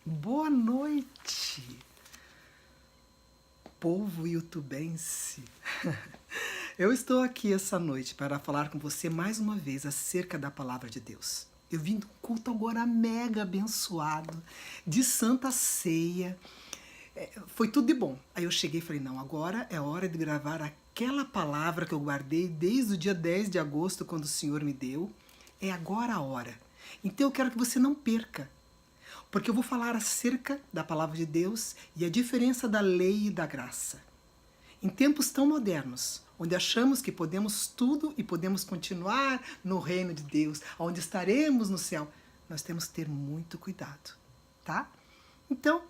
Boa noite, povo youtubense. Eu estou aqui essa noite para falar com você mais uma vez acerca da Palavra de Deus. Eu vim de um culto agora mega abençoado, de Santa Ceia. Foi tudo de bom. Aí eu cheguei e falei, não, agora é hora de gravar aquela palavra que eu guardei desde o dia 10 de agosto, quando o Senhor me deu. É agora a hora. Então eu quero que você não perca, porque eu vou falar acerca da Palavra de Deus e a diferença da lei e da graça. Em tempos tão modernos, onde achamos que podemos tudo e podemos continuar no reino de Deus, onde estaremos no céu, nós temos que ter muito cuidado, tá? Então,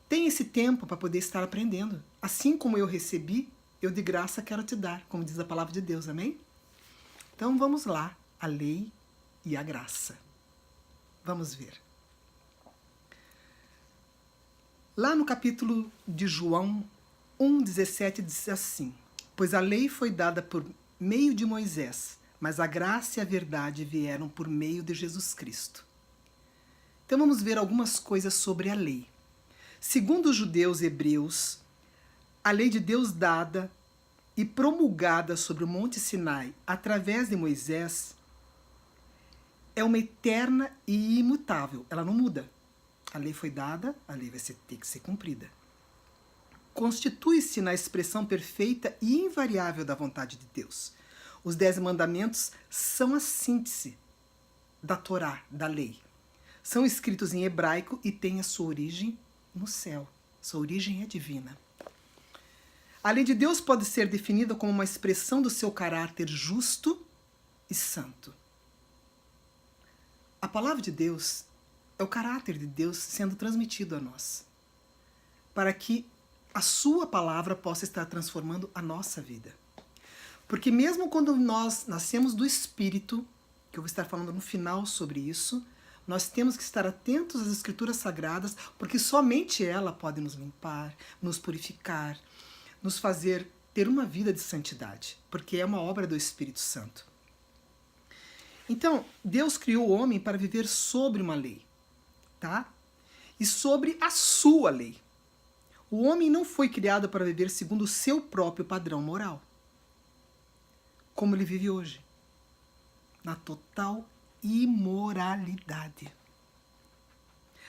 tem esse tempo para poder estar aprendendo. Assim como eu recebi, eu de graça quero te dar, como diz a Palavra de Deus, amém? Então vamos lá, a lei e a graça. Vamos ver. Lá no capítulo de João 1,17 diz assim: pois a lei foi dada por meio de Moisés, mas a graça e a verdade vieram por meio de Jesus Cristo. Então vamos ver algumas coisas sobre a lei. Segundo os judeus hebreus, a lei de Deus dada e promulgada sobre o Monte Sinai através de Moisés é uma eterna e imutável, ela não muda. A lei foi dada, a lei vai ter que ser cumprida. Constitui-se na expressão perfeita e invariável da vontade de Deus. Os 10 mandamentos são a síntese da Torá, da lei. São escritos em hebraico e têm a sua origem no céu. Sua origem é divina. A lei de Deus pode ser definida como uma expressão do seu caráter justo e santo. A palavra de Deus é o caráter de Deus sendo transmitido a nós, para que a sua palavra possa estar transformando a nossa vida. Porque mesmo quando nós nascemos do Espírito, que eu vou estar falando no final sobre isso, nós temos que estar atentos às Escrituras Sagradas, porque somente ela pode nos limpar, nos purificar, nos fazer ter uma vida de santidade, porque é uma obra do Espírito Santo. Então, Deus criou o homem para viver sobre uma lei, tá? E sobre a sua lei. O homem não foi criado para viver segundo o seu próprio padrão moral, como ele vive hoje, na total imoralidade,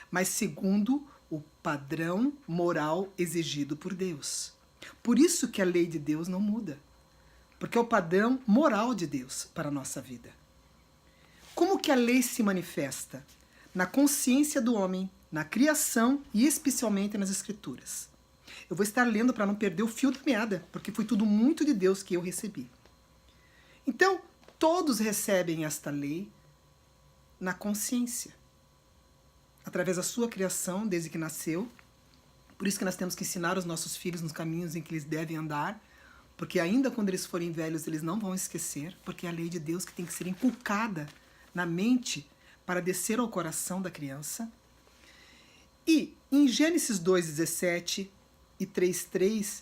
mas segundo o padrão moral exigido por Deus. Por isso que a lei de Deus não muda, porque é o padrão moral de Deus para a nossa vida. Como que a lei se manifesta? Na consciência do homem, na criação e especialmente nas Escrituras. Eu vou estar lendo para não perder o fio da meada, porque foi tudo muito de Deus que eu recebi. Então, todos recebem esta lei na consciência, através da sua criação, desde que nasceu. Por isso que nós temos que ensinar os nossos filhos nos caminhos em que eles devem andar, porque ainda quando eles forem velhos, eles não vão esquecer, porque é a lei de Deus que tem que ser inculcada na mente para descer ao coração da criança. E em Gênesis 2,17 e 3,3,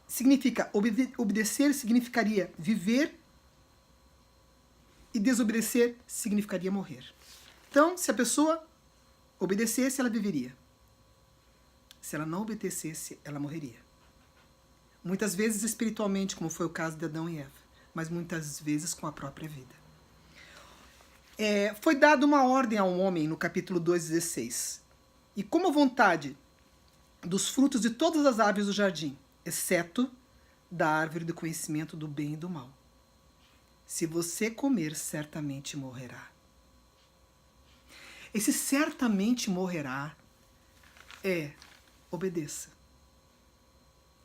significa obedecer significaria viver e desobedecer significaria morrer. Então, se a pessoa obedecesse, ela viveria. Se ela não obedecesse, ela morreria. Muitas vezes espiritualmente, como foi o caso de Adão e Eva, mas muitas vezes com a própria vida. Foi dada uma ordem ao homem no capítulo 2,16. E como a vontade dos frutos de todas as árvores do jardim, exceto da árvore do conhecimento do bem e do mal. Se você comer, certamente morrerá. Esse certamente morrerá obedeça.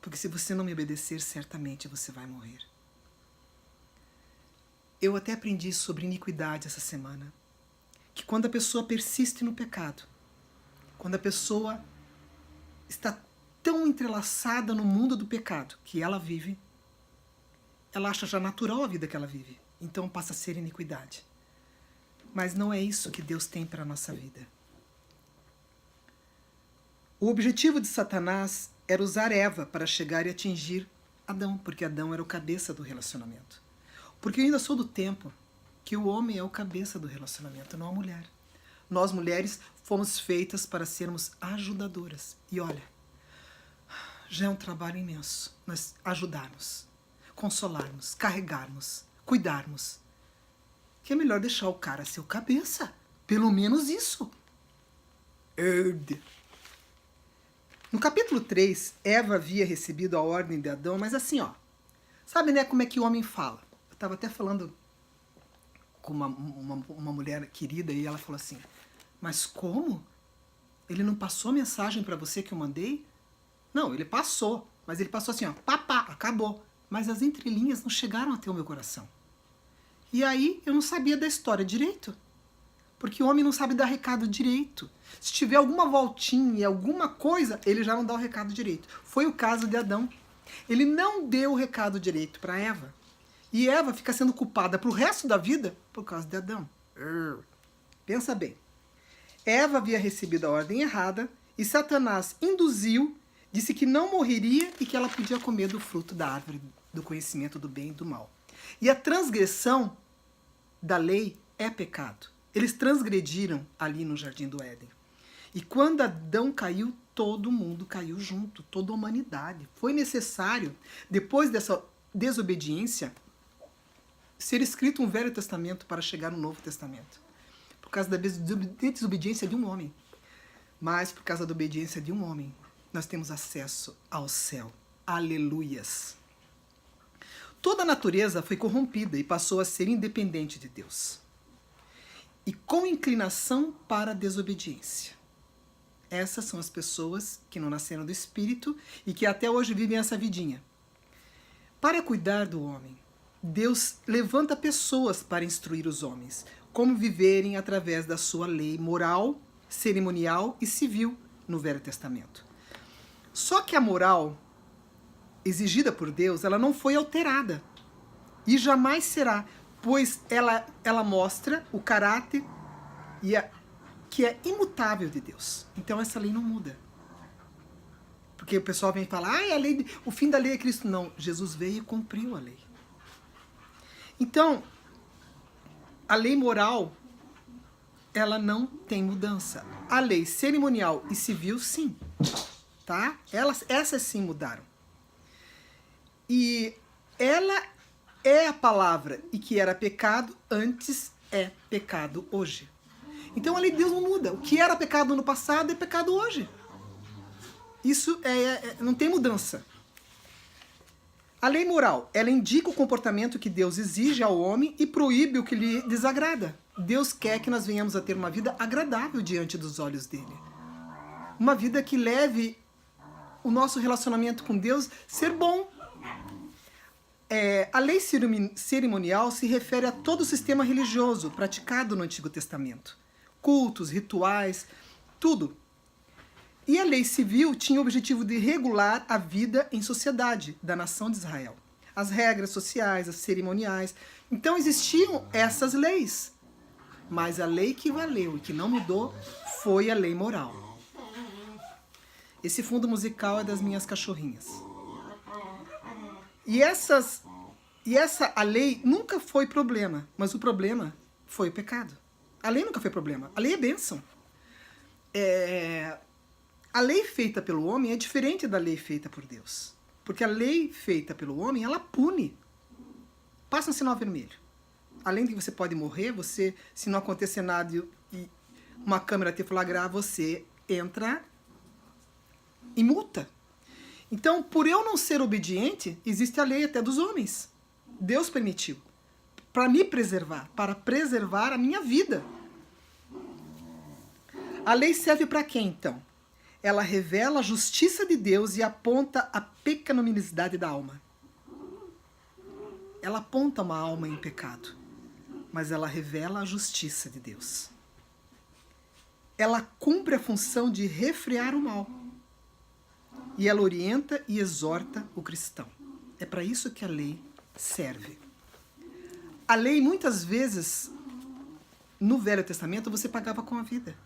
Porque se você não me obedecer, certamente você vai morrer. Eu até aprendi sobre iniquidade essa semana. Que quando a pessoa persiste no pecado, quando a pessoa está tão entrelaçada no mundo do pecado que ela vive, ela acha já natural a vida que ela vive. Então passa a ser iniquidade. Mas não é isso que Deus tem para a nossa vida. O objetivo de Satanás era usar Eva para chegar e atingir Adão, porque Adão era o cabeça do relacionamento. Porque eu ainda sou do tempo que o homem é o cabeça do relacionamento, não a mulher. Nós, mulheres, fomos feitas para sermos ajudadoras. E olha, já é um trabalho imenso nós ajudarmos, consolarmos, carregarmos, cuidarmos. Que é melhor deixar o cara ser o cabeça. Pelo menos isso. No capítulo 3, Eva havia recebido a ordem de Adão, mas assim, ó. Sabe, né, como é que o homem fala? Eu estava até falando com uma mulher querida e ela falou assim, mas como? Ele não passou a mensagem para você que eu mandei? Não, ele passou, mas ele passou assim, ó, papá, acabou. Mas as entrelinhas não chegaram até o meu coração. E aí eu não sabia da história direito. Porque o homem não sabe dar recado direito. Se tiver alguma voltinha, alguma coisa, ele já não dá o recado direito. Foi o caso de Adão. Ele não deu o recado direito para Eva. E Eva fica sendo culpada pro resto da vida por causa de Adão. Pensa bem. Eva havia recebido a ordem errada e Satanás induziu, disse que não morreria e que ela podia comer do fruto da árvore do conhecimento do bem e do mal. E a transgressão da lei é pecado. Eles transgrediram ali no Jardim do Éden. E quando Adão caiu, todo mundo caiu junto, toda a humanidade. Foi necessário, depois dessa desobediência, ser escrito um Velho Testamento para chegar no Novo Testamento. Por causa da desobediência de um homem. Mas por causa da obediência de um homem, nós temos acesso ao céu. Aleluias! Toda a natureza foi corrompida e passou a ser independente de Deus. E com inclinação para a desobediência. Essas são as pessoas que não nasceram do Espírito e que até hoje vivem essa vidinha. Para cuidar do homem, Deus levanta pessoas para instruir os homens, como viverem através da sua lei moral, cerimonial e civil no Velho Testamento. Só que a moral exigida por Deus, ela não foi alterada e jamais será, pois ela mostra o caráter que é imutável de Deus. Então essa lei não muda. Porque o pessoal vem falar, o fim da lei é Cristo. Não, Jesus veio e cumpriu a lei. Então, a lei moral, ela não tem mudança. A lei cerimonial e civil, sim. Tá? Essas sim mudaram. E ela é a palavra, e que era pecado antes é pecado hoje. Então a lei de Deus não muda. O que era pecado no passado é pecado hoje. Isso não tem mudança. A lei moral, ela indica o comportamento que Deus exige ao homem e proíbe o que lhe desagrada. Deus quer que nós venhamos a ter uma vida agradável diante dos olhos dele. Uma vida que leve o nosso relacionamento com Deus a ser bom. A lei cerimonial se refere a todo o sistema religioso praticado no Antigo Testamento. Cultos, rituais, tudo. E a lei civil tinha o objetivo de regular a vida em sociedade da nação de Israel. As regras sociais, as cerimoniais. Então existiam essas leis. Mas a lei que valeu e que não mudou foi a lei moral. Esse fundo musical é das minhas cachorrinhas. A lei nunca foi problema, mas o problema foi o pecado. A lei nunca foi problema, a lei é bênção. A lei feita pelo homem é diferente da lei feita por Deus. Porque a lei feita pelo homem, ela pune. Passa um sinal vermelho. Além de que você pode morrer, se não acontecer nada e uma câmera te flagrar, você entra em multa. Então, por eu não ser obediente, existe a lei até dos homens. Deus permitiu. Para me preservar, para preservar a minha vida. A lei serve para quê, então? Ela revela a justiça de Deus e aponta a pecaminosidade da alma. Ela aponta uma alma em pecado, mas ela revela a justiça de Deus. Ela cumpre a função de refrear o mal. E ela orienta e exorta o cristão. É para isso que a lei serve. A lei, muitas vezes, no Velho Testamento, você pagava com a vida.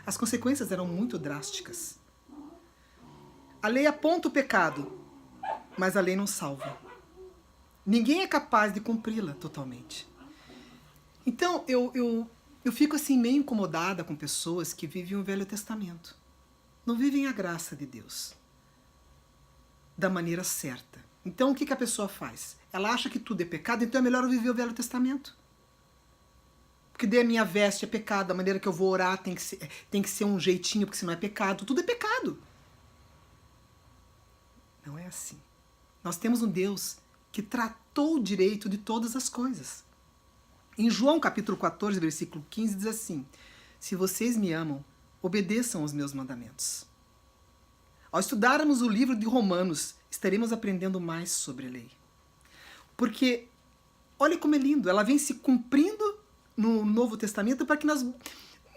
As consequências eram muito drásticas. A lei aponta o pecado, mas a lei não salva. Ninguém é capaz de cumpri-la totalmente. Então, eu eu fico assim meio incomodada com pessoas que vivem o Velho Testamento. Não vivem a graça de Deus da maneira certa. Então o que a pessoa faz? Ela acha que tudo é pecado, então é melhor eu viver o Velho Testamento. Porque daí a minha veste é pecado, a maneira que eu vou orar tem que ser um jeitinho, porque senão é pecado. Tudo é pecado. Não é assim. Nós temos um Deus que tratou o direito de todas as coisas. Em João capítulo 14, versículo 15, diz assim: se vocês me amam, obedeçam aos meus mandamentos. Ao estudarmos o livro de Romanos, estaremos aprendendo mais sobre a lei. Porque, olha como é lindo, ela vem se cumprindo no Novo Testamento para que nós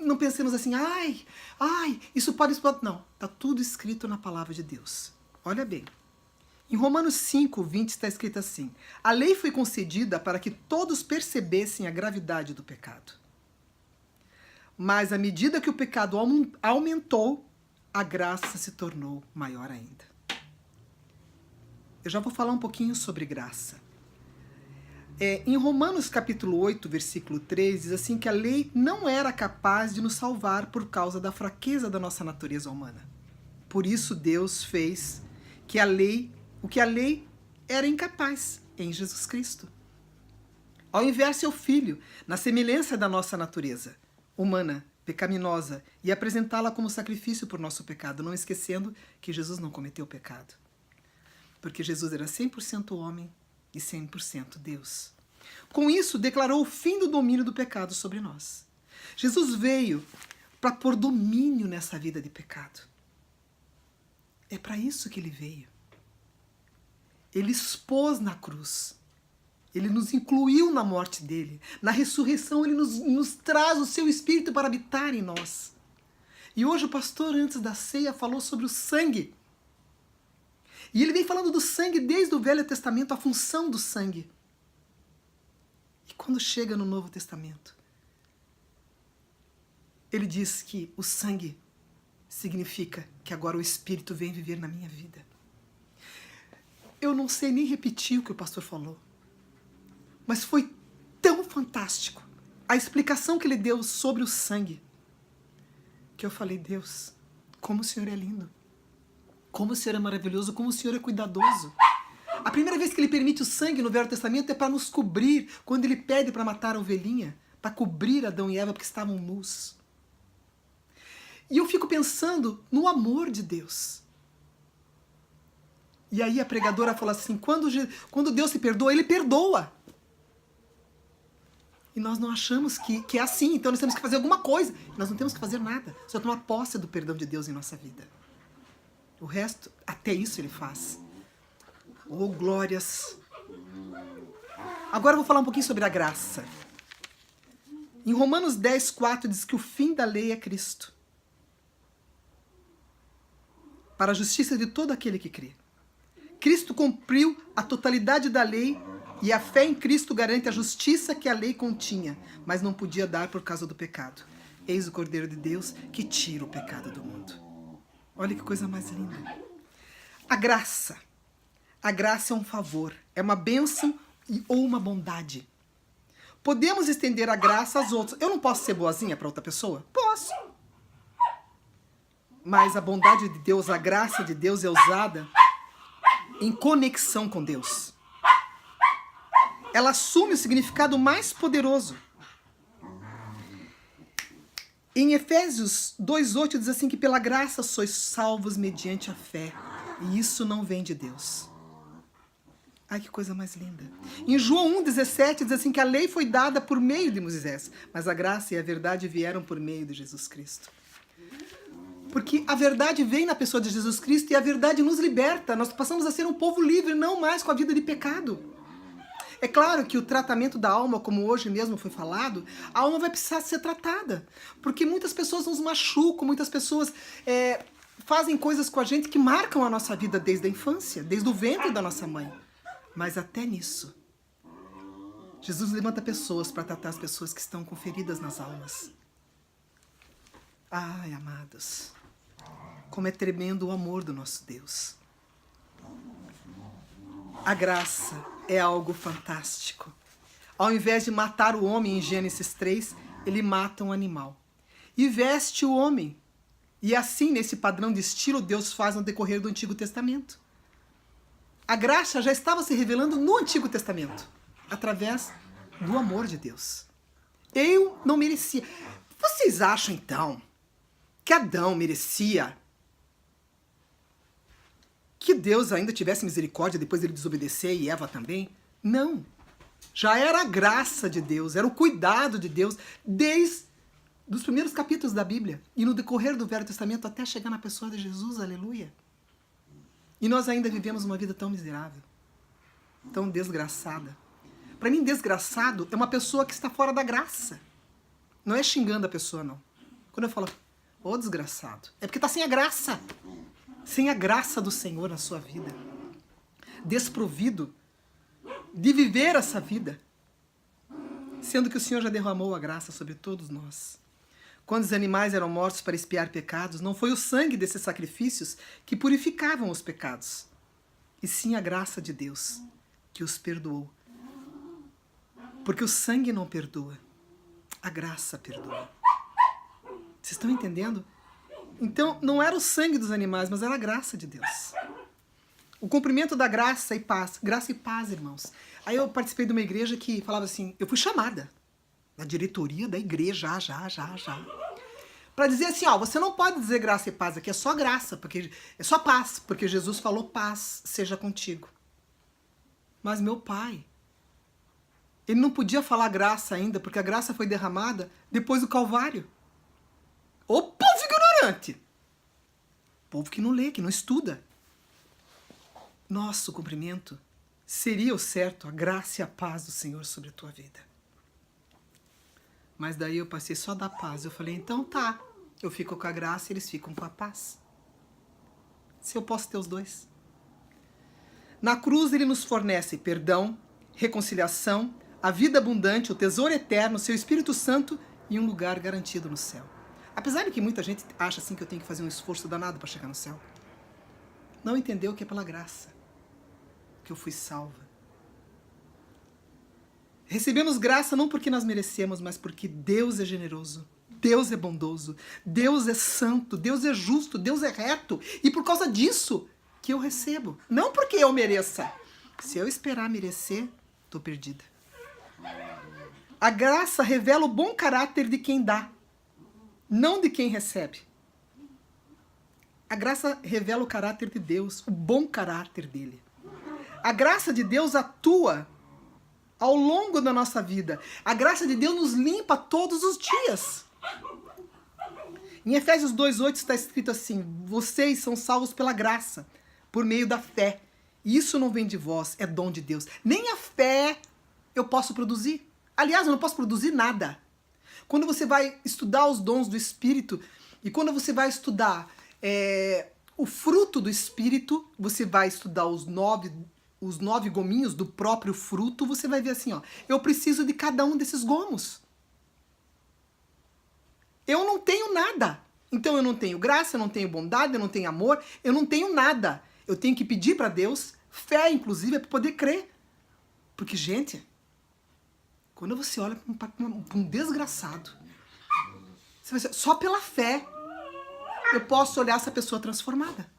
não pensemos assim, isso pode... Não, está tudo escrito na palavra de Deus. Olha bem. Em Romanos 5, 20 está escrito assim: a lei foi concedida para que todos percebessem a gravidade do pecado. Mas à medida que o pecado aumentou, a graça se tornou maior ainda. Eu já vou falar um pouquinho sobre graça. Em Romanos capítulo 8, versículo 3, diz assim que a lei não era capaz de nos salvar por causa da fraqueza da nossa natureza humana. Por isso Deus fez o que a lei era incapaz em Jesus Cristo. Ao enviar seu Filho, na semelhança da nossa natureza humana, pecaminosa, e apresentá-la como sacrifício por nosso pecado, não esquecendo que Jesus não cometeu pecado. Porque Jesus era 100% homem e 100% Deus. Com isso, declarou o fim do domínio do pecado sobre nós. Jesus veio para pôr domínio nessa vida de pecado. É para isso que ele veio. Ele expôs na cruz. Ele nos incluiu na morte dele. Na ressurreição, ele nos traz o seu Espírito para habitar em nós. E hoje o pastor, antes da ceia, falou sobre o sangue. E ele vem falando do sangue desde o Velho Testamento, a função do sangue. E quando chega no Novo Testamento, ele diz que o sangue significa que agora o Espírito vem viver na minha vida. Eu não sei nem repetir o que o pastor falou, mas foi tão fantástico a explicação que ele deu sobre o sangue, que eu falei, Deus, como o Senhor é lindo. Como o Senhor é maravilhoso, como o Senhor é cuidadoso. A primeira vez que ele permite o sangue no Velho Testamento é para nos cobrir, quando ele pede para matar a ovelhinha, para cobrir Adão e Eva porque estavam nus. E eu fico pensando no amor de Deus. E aí a pregadora fala assim, quando Deus se perdoa, ele perdoa. E nós não achamos que é assim, então nós temos que fazer alguma coisa. Nós não temos que fazer nada, só tomar posse do perdão de Deus em nossa vida. O resto, até isso ele faz. Oh, glórias! Agora eu vou falar um pouquinho sobre a graça. Em Romanos 10, 4 diz que o fim da lei é Cristo, para a justiça de todo aquele que crê. Cristo cumpriu a totalidade da lei e a fé em Cristo garante a justiça que a lei continha, mas não podia dar por causa do pecado. Eis o Cordeiro de Deus que tira o pecado do mundo. Olha que coisa mais linda. A graça é um favor, é uma bênção ou uma bondade. Podemos estender a graça aos outros. Eu não posso ser boazinha para outra pessoa? Posso. Mas a bondade de Deus, a graça de Deus é usada em conexão com Deus. Ela assume o significado mais poderoso. Em Efésios 2,8 diz assim que pela graça sois salvos mediante a fé. E isso não vem de Deus. Ai, que coisa mais linda. Em João 1,17 diz assim que a lei foi dada por meio de Moisés, mas a graça e a verdade vieram por meio de Jesus Cristo. Porque a verdade vem na pessoa de Jesus Cristo e a verdade nos liberta. Nós passamos a ser um povo livre, não mais com a vida de pecado. É claro que o tratamento da alma, como hoje mesmo foi falado, a alma vai precisar ser tratada. Porque muitas pessoas nos machucam, muitas pessoas fazem coisas com a gente que marcam a nossa vida desde a infância, desde o ventre da nossa mãe. Mas até nisso, Jesus levanta pessoas para tratar as pessoas que estão com feridas nas almas. Ai, amados, como é tremendo o amor do nosso Deus. A graça é algo fantástico. Ao invés de matar o homem em Gênesis 3, ele mata um animal e veste o homem. E assim, nesse padrão de estilo, Deus faz no decorrer do Antigo Testamento. A graça já estava se revelando no Antigo Testamento, através do amor de Deus. Eu não merecia. Vocês acham, então, que Adão merecia que Deus ainda tivesse misericórdia depois dele desobedecer e Eva também? Não. Já era a graça de Deus, era o cuidado de Deus, desde os primeiros capítulos da Bíblia e no decorrer do Velho Testamento até chegar na pessoa de Jesus, aleluia. E nós ainda vivemos uma vida tão miserável, tão desgraçada. Para mim, desgraçado é uma pessoa que está fora da graça. Não é xingando a pessoa, não. Quando eu falo, ô desgraçado, é porque está sem a graça. Sem a graça do Senhor na sua vida. Desprovido de viver essa vida. Sendo que o Senhor já derramou a graça sobre todos nós. Quando os animais eram mortos para expiar pecados, não foi o sangue desses sacrifícios que purificavam os pecados, e sim a graça de Deus, que os perdoou. Porque o sangue não perdoa, a graça perdoa. Vocês estão entendendo? Então, não era o sangue dos animais, mas era a graça de Deus. O cumprimento da graça e paz. Graça e paz, irmãos. Aí eu participei de uma igreja que falava assim, eu fui chamada na diretoria da igreja, já. Para dizer assim, ó, você não pode dizer graça e paz, aqui é só graça, porque é só paz, porque Jesus falou paz seja contigo. Mas meu pai, ele não podia falar graça ainda, porque a graça foi derramada depois do Calvário. Ô povo ignorante! Povo que não lê, que não estuda. Nosso cumprimento seria o certo, a graça e a paz do Senhor sobre a tua vida. Mas daí eu passei só da paz. Eu falei, então tá, eu fico com a graça e eles ficam com a paz. Se eu posso ter os dois. Na cruz ele nos fornece perdão, reconciliação, a vida abundante, o tesouro eterno, seu Espírito Santo e um lugar garantido no céu. Apesar de que muita gente acha assim que eu tenho que fazer um esforço danado para chegar no céu. Não entendeu que é pela graça que eu fui salva. Recebemos graça não porque nós merecemos, mas porque Deus é generoso, Deus é bondoso, Deus é santo, Deus é justo, Deus é reto. E por causa disso que eu recebo. Não porque eu mereça. Se eu esperar merecer, estou perdida. A graça revela o bom caráter de quem dá, não de quem recebe. A graça revela o caráter de Deus, o bom caráter dele. A graça de Deus atua ao longo da nossa vida. A graça de Deus nos limpa todos os dias. Em Efésios 2:8 está escrito assim, vocês são salvos pela graça, por meio da fé. E isso não vem de vós, é dom de Deus. Nem a fé eu posso produzir. Aliás, eu não posso produzir nada. Quando você vai estudar os dons do Espírito, e quando você vai estudar o fruto do Espírito, você vai estudar os nove gominhos do próprio fruto, você vai ver assim, ó, eu preciso de cada um desses gomos. Eu não tenho nada. Então eu não tenho graça, eu não tenho bondade, eu não tenho amor, eu não tenho nada. Eu tenho que pedir para Deus, fé inclusive, para poder crer. Porque, gente, quando você olha para um desgraçado, você vai dizer, só pela fé eu posso olhar essa pessoa transformada.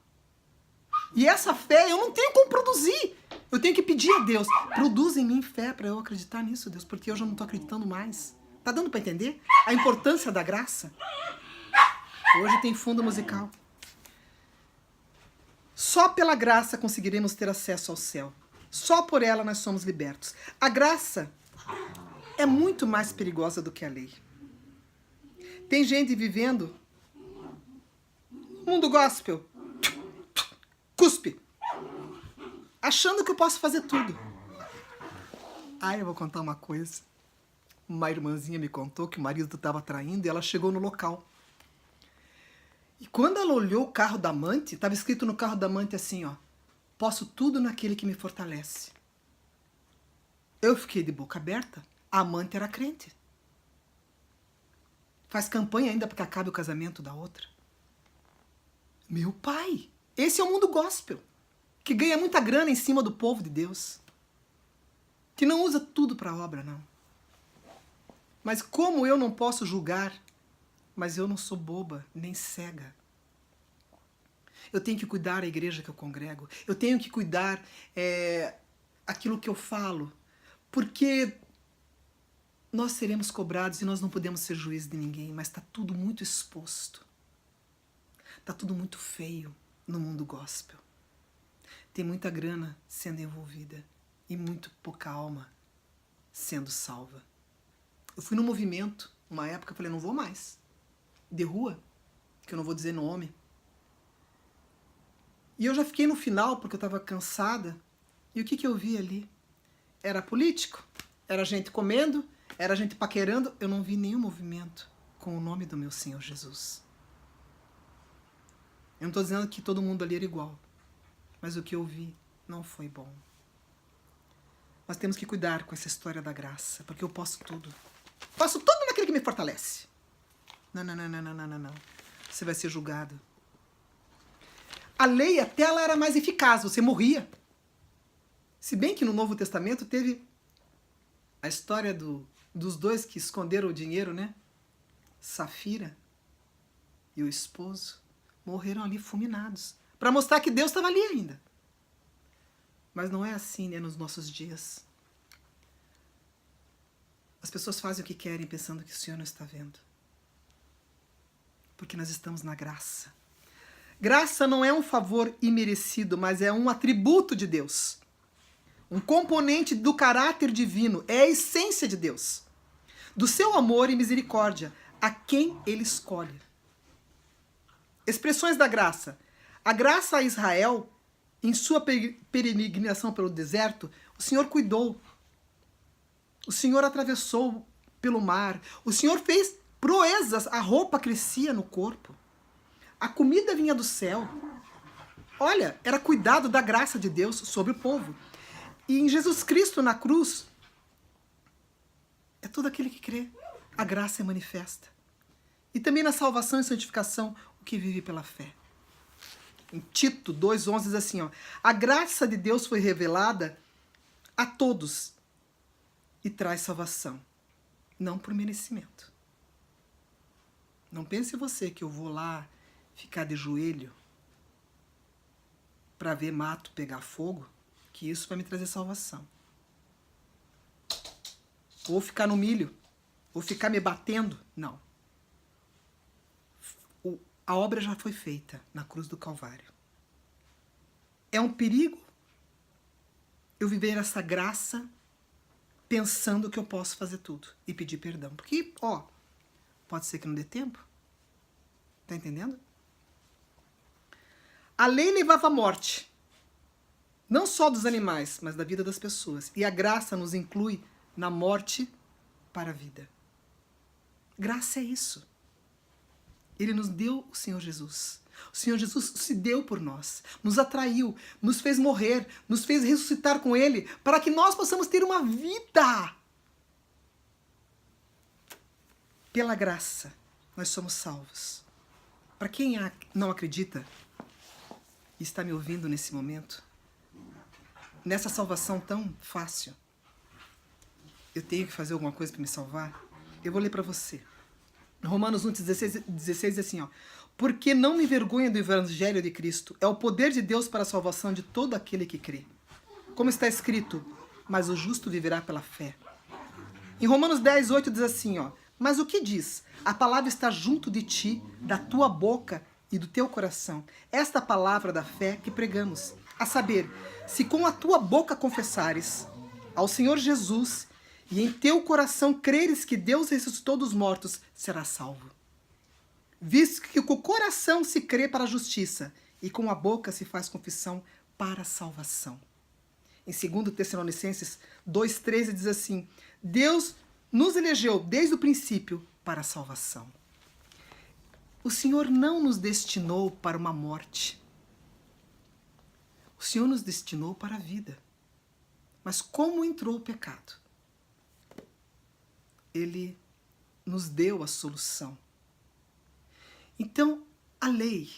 E essa fé eu não tenho como produzir. Eu tenho que pedir a Deus, produz em mim fé para eu acreditar nisso, Deus, porque eu já não estou acreditando mais. Tá dando para entender a importância da graça? Hoje tem fundo musical. Só pela graça conseguiremos ter acesso ao céu. Só por ela nós somos libertos. A graça é muito mais perigosa do que a lei. Tem gente vivendo mundo gospel, cuspe, achando que eu posso fazer tudo. Eu vou contar uma coisa. Uma irmãzinha me contou que o marido estava traindo e ela chegou no local. E quando ela olhou o carro da amante, estava escrito no carro da amante assim, ó, posso tudo naquele que me fortalece. Eu fiquei de boca aberta. A amante era crente. Faz campanha ainda para que acabe o casamento da outra. Meu pai, esse é o mundo gospel, que ganha muita grana em cima do povo de Deus, que não usa tudo para a obra, não. Mas como eu não posso julgar? Mas eu não sou boba, nem cega. Eu tenho que cuidar da igreja que eu congrego. Eu tenho que cuidar aquilo que eu falo. Porque nós seremos cobrados e nós não podemos ser juízes de ninguém, mas está tudo muito exposto. Está tudo muito feio no mundo gospel. Tem muita grana sendo envolvida e muito pouca alma sendo salva. Eu fui num movimento, uma época, eu falei, não vou mais. De rua, que eu não vou dizer nome. E eu já fiquei no final porque eu estava cansada. E o que eu vi ali? Era político, era gente comendo, era gente paquerando. Eu não vi nenhum movimento com o nome do meu Senhor Jesus. Eu não estou dizendo que todo mundo ali era igual, mas o que eu vi não foi bom. Nós temos que cuidar com essa história da graça, porque eu posso tudo. Faço tudo naquele que me fortalece. Não, não, não, não, não, não, não. Você vai ser julgado. A lei até ela era mais eficaz, você morria. Se bem que no Novo Testamento teve a história dos dois que esconderam o dinheiro, né? Safira e o esposo morreram ali fulminados, para mostrar que Deus estava ali ainda. Mas não é assim, né, nos nossos dias. As pessoas fazem o que querem pensando que o Senhor não está vendo. Porque nós estamos na graça. Graça não é um favor imerecido, mas é um atributo de Deus. Um componente do caráter divino, é a essência de Deus. Do seu amor e misericórdia, a quem Ele escolhe. Expressões da graça. A graça a Israel, em sua peregrinação pelo deserto, o Senhor cuidou. O Senhor atravessou pelo mar. O Senhor fez proezas, a roupa crescia no corpo. A comida vinha do céu. Olha, era cuidado da graça de Deus sobre o povo. E em Jesus Cristo na cruz, é todo aquele que crê. A graça é manifesta. E também na salvação e santificação, o que vive pela fé. Em Tito 2,11 diz assim, ó, a graça de Deus foi revelada a todos e traz salvação, não por merecimento. Não pense você que eu vou lá ficar de joelho para ver mato pegar fogo, que isso vai me trazer salvação. Ou ficar no milho, ou ficar me batendo, não. A obra já foi feita na cruz do Calvário. É um perigo eu viver essa graça pensando que eu posso fazer tudo e pedir perdão. Porque, ó, pode ser que não dê tempo. Tá entendendo? A lei levava à morte. Não só dos animais, mas da vida das pessoas. E a graça nos inclui na morte para a vida. Graça é isso. Ele nos deu o Senhor Jesus. O Senhor Jesus se deu por nós, nos atraiu, nos fez morrer, nos fez ressuscitar com Ele, para que nós possamos ter uma vida. Pela graça, nós somos salvos. Para quem não acredita e está me ouvindo nesse momento, nessa salvação tão fácil, eu tenho que fazer alguma coisa para me salvar? Eu vou ler para você. Romanos 1,16 diz assim, ó, porque não me envergonho do evangelho de Cristo, é o poder de Deus para a salvação de todo aquele que crê. Como está escrito, mas o justo viverá pela fé. Em Romanos 10,8 diz assim, ó, mas o que diz? A palavra está junto de ti, da tua boca e do teu coração. Esta palavra da fé que pregamos, a saber, se com a tua boca confessares ao Senhor Jesus e em teu coração creres que Deus ressuscitou dos mortos, serás salvo. Visto que com o coração se crê para a justiça e com a boca se faz confissão para a salvação. Em 2 Tessalonicenses 2,13 diz assim, Deus nos elegeu desde o princípio para a salvação. O Senhor não nos destinou para uma morte. O Senhor nos destinou para a vida. Mas como entrou o pecado? Ele nos deu a solução. Então, a lei,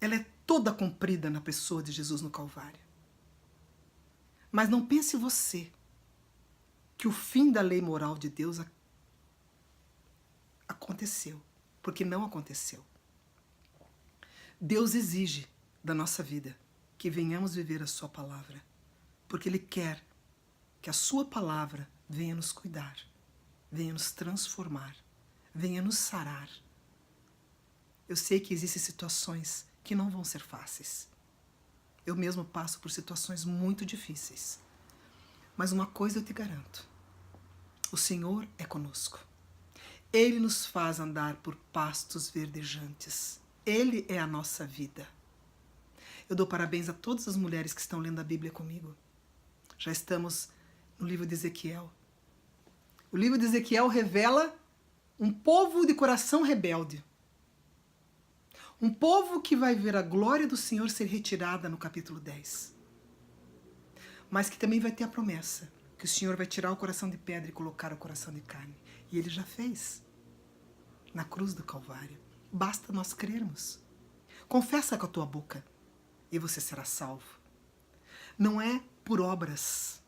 ela é toda cumprida na pessoa de Jesus no Calvário. Mas não pense você que o fim da lei moral de Deus aconteceu, porque não aconteceu. Deus exige da nossa vida que venhamos viver a sua palavra, porque Ele quer que a sua palavra venha nos cuidar, venha nos transformar, venha nos sarar. Eu sei que existem situações que não vão ser fáceis. Eu mesmo passo por situações muito difíceis. Mas uma coisa eu te garanto: o Senhor é conosco. Ele nos faz andar por pastos verdejantes. Ele é a nossa vida. Eu dou parabéns a todas as mulheres que estão lendo a Bíblia comigo. Já estamos no livro de Ezequiel. O livro de Ezequiel revela um povo de coração rebelde. Um povo que vai ver a glória do Senhor ser retirada no capítulo 10. Mas que também vai ter a promessa que o Senhor vai tirar o coração de pedra e colocar o coração de carne. E Ele já fez na cruz do Calvário. Basta nós crermos. Confessa com a tua boca e você será salvo. Não é por obras.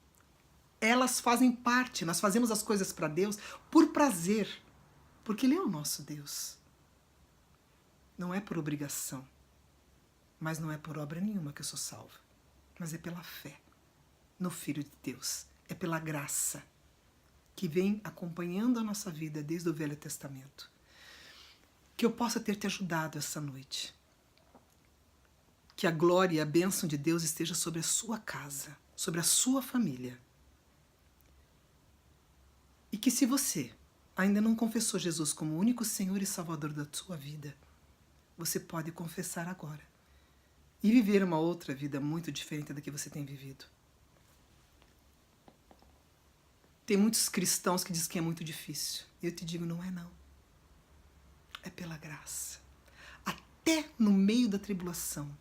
Elas fazem parte. Nós fazemos as coisas para Deus por prazer, porque Ele é o nosso Deus. Não é por obrigação, mas não é por obra nenhuma que eu sou salvo, mas é pela fé no Filho de Deus. É pela graça que vem acompanhando a nossa vida desde o Velho Testamento. Que eu possa ter te ajudado essa noite. Que a glória e a bênção de Deus esteja sobre a sua casa, sobre a sua família. E que se você ainda não confessou Jesus como o único Senhor e Salvador da sua vida, você pode confessar agora e viver uma outra vida muito diferente da que você tem vivido. Tem muitos cristãos que dizem que é muito difícil. Eu te digo, não é não. É pela graça. Até no meio da tribulação,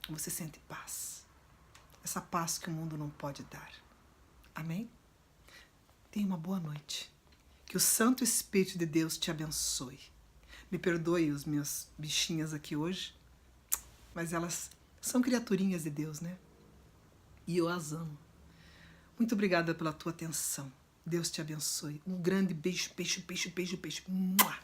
você sente paz. Essa paz que o mundo não pode dar. Amém? Tenha uma boa noite. Que o Santo Espírito de Deus te abençoe. Me perdoe os meus bichinhas aqui hoje, mas elas são criaturinhas de Deus, né? E eu as amo. Muito obrigada pela tua atenção. Deus te abençoe. Um grande beijo, beijo, beijo, beijo, beijo. Mua!